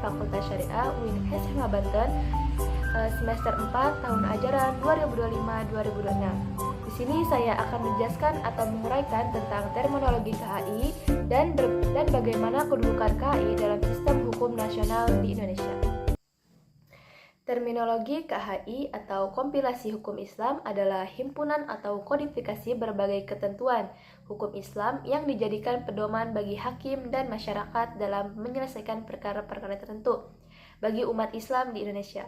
Fakultas Syariah UIN SMH Banten, semester 4 tahun ajaran 2025-2026. Di sini saya akan menjelaskan atau menguraikan tentang terminologi KHI dan bagaimana kedudukan KHI dalam sistem hukum nasional di Indonesia. Terminologi KHI atau kompilasi hukum Islam adalah himpunan atau kodifikasi berbagai ketentuan hukum Islam yang dijadikan pedoman bagi hakim dan masyarakat dalam menyelesaikan perkara-perkara tertentu bagi umat Islam di Indonesia.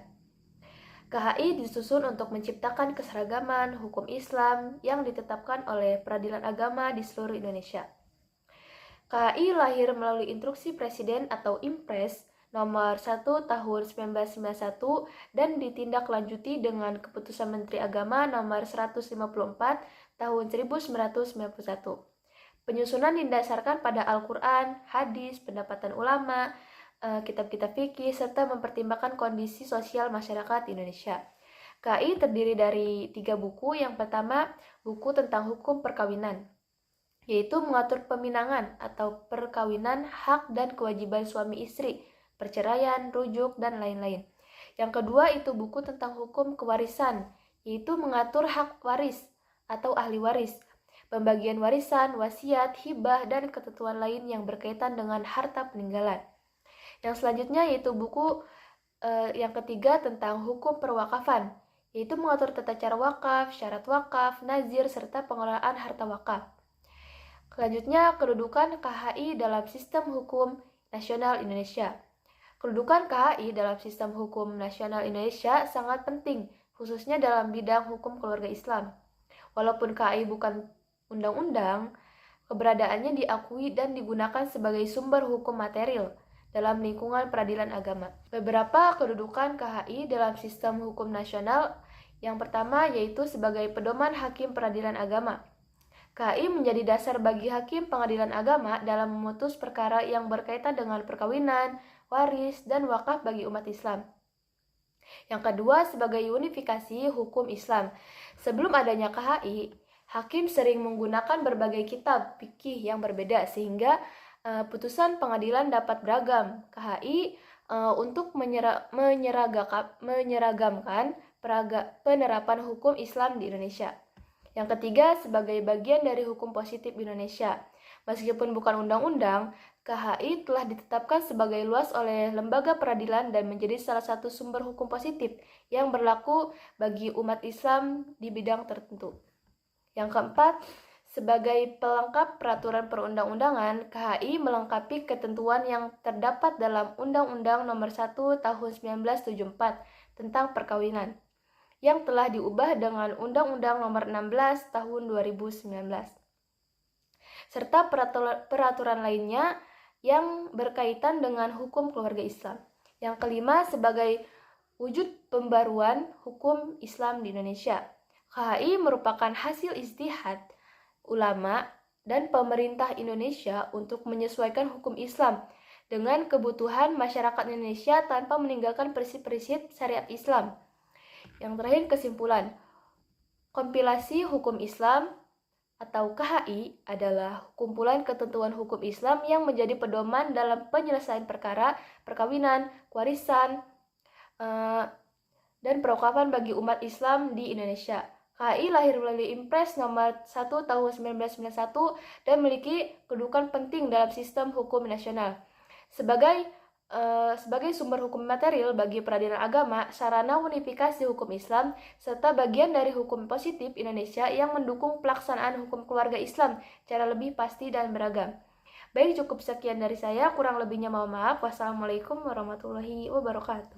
KHI disusun untuk menciptakan keseragaman hukum Islam yang ditetapkan oleh peradilan agama di seluruh Indonesia. KHI lahir melalui instruksi Presiden atau Impres nomor 1 tahun 1991 dan ditindaklanjuti dengan keputusan Menteri Agama nomor 154 tahun 1991. Penyusunan didasarkan pada Al-Quran, hadis, pendapatan ulama, kitab-kitab fikih, serta mempertimbangkan kondisi sosial masyarakat Indonesia. KHI terdiri dari 3 buku. Yang pertama, buku tentang hukum perkawinan, yaitu mengatur peminangan atau perkawinan, hak dan kewajiban suami istri, perceraian, rujuk, dan lain-lain. Yang kedua itu buku tentang hukum kewarisan, yaitu mengatur hak waris atau ahli waris, pembagian warisan, wasiat, hibah, dan ketentuan lain yang berkaitan dengan harta peninggalan. Yang selanjutnya yaitu buku yang ketiga tentang hukum perwakafan, yaitu mengatur tata cara wakaf, syarat wakaf, nazir, serta pengelolaan harta wakaf. Selanjutnya, kedudukan KHI dalam sistem hukum nasional Indonesia. Kedudukan KHI dalam sistem hukum nasional Indonesia sangat penting, khususnya dalam bidang hukum keluarga Islam. Walaupun KHI bukan undang-undang, keberadaannya diakui dan digunakan sebagai sumber hukum material dalam lingkungan peradilan agama. Beberapa kedudukan KHI dalam sistem hukum nasional, yang pertama yaitu sebagai pedoman hakim peradilan agama. KHI menjadi dasar bagi hakim pengadilan agama dalam memutus perkara yang berkaitan dengan perkawinan, waris, dan wakaf bagi umat Islam. Yang kedua, sebagai unifikasi hukum Islam. Sebelum adanya KHI, hakim sering menggunakan berbagai kitab fikih yang berbeda sehingga putusan pengadilan dapat beragam. KHI untuk menyeragamkan penerapan hukum Islam di Indonesia. Yang ketiga, sebagai bagian dari hukum positif Indonesia. Meskipun bukan undang-undang, KHI telah ditetapkan sebagai luas oleh lembaga peradilan dan menjadi salah satu sumber hukum positif yang berlaku bagi umat Islam di bidang tertentu. Yang keempat, sebagai pelengkap peraturan perundang-undangan, KHI melengkapi ketentuan yang terdapat dalam Undang-Undang Nomor 1 Tahun 1974 tentang perkawinan, yang telah diubah dengan Undang-Undang Nomor 16 Tahun 2019, serta peraturan lainnya yang berkaitan dengan hukum keluarga Islam. Yang kelima, sebagai wujud pembaruan hukum Islam di Indonesia. KHI merupakan hasil ijtihad ulama dan pemerintah Indonesia untuk menyesuaikan hukum Islam dengan kebutuhan masyarakat Indonesia tanpa meninggalkan prinsip-prinsip syariat Islam. Yang terakhir, kesimpulan. Kompilasi hukum Islam atau KHI adalah kumpulan ketentuan hukum Islam yang menjadi pedoman dalam penyelesaian perkara perkawinan, warisan, dan perwakafan bagi umat Islam di Indonesia. KHI lahir melalui Impres nomor 1 tahun 1991 dan memiliki kedudukan penting dalam sistem hukum nasional. Sebagai sumber hukum material bagi peradilan agama, sarana unifikasi hukum Islam, serta bagian dari hukum positif Indonesia yang mendukung pelaksanaan hukum keluarga Islam secara lebih pasti dan beragam. Baik, cukup sekian dari saya, kurang lebihnya mohon maaf. Wassalamualaikum warahmatullahi wabarakatuh.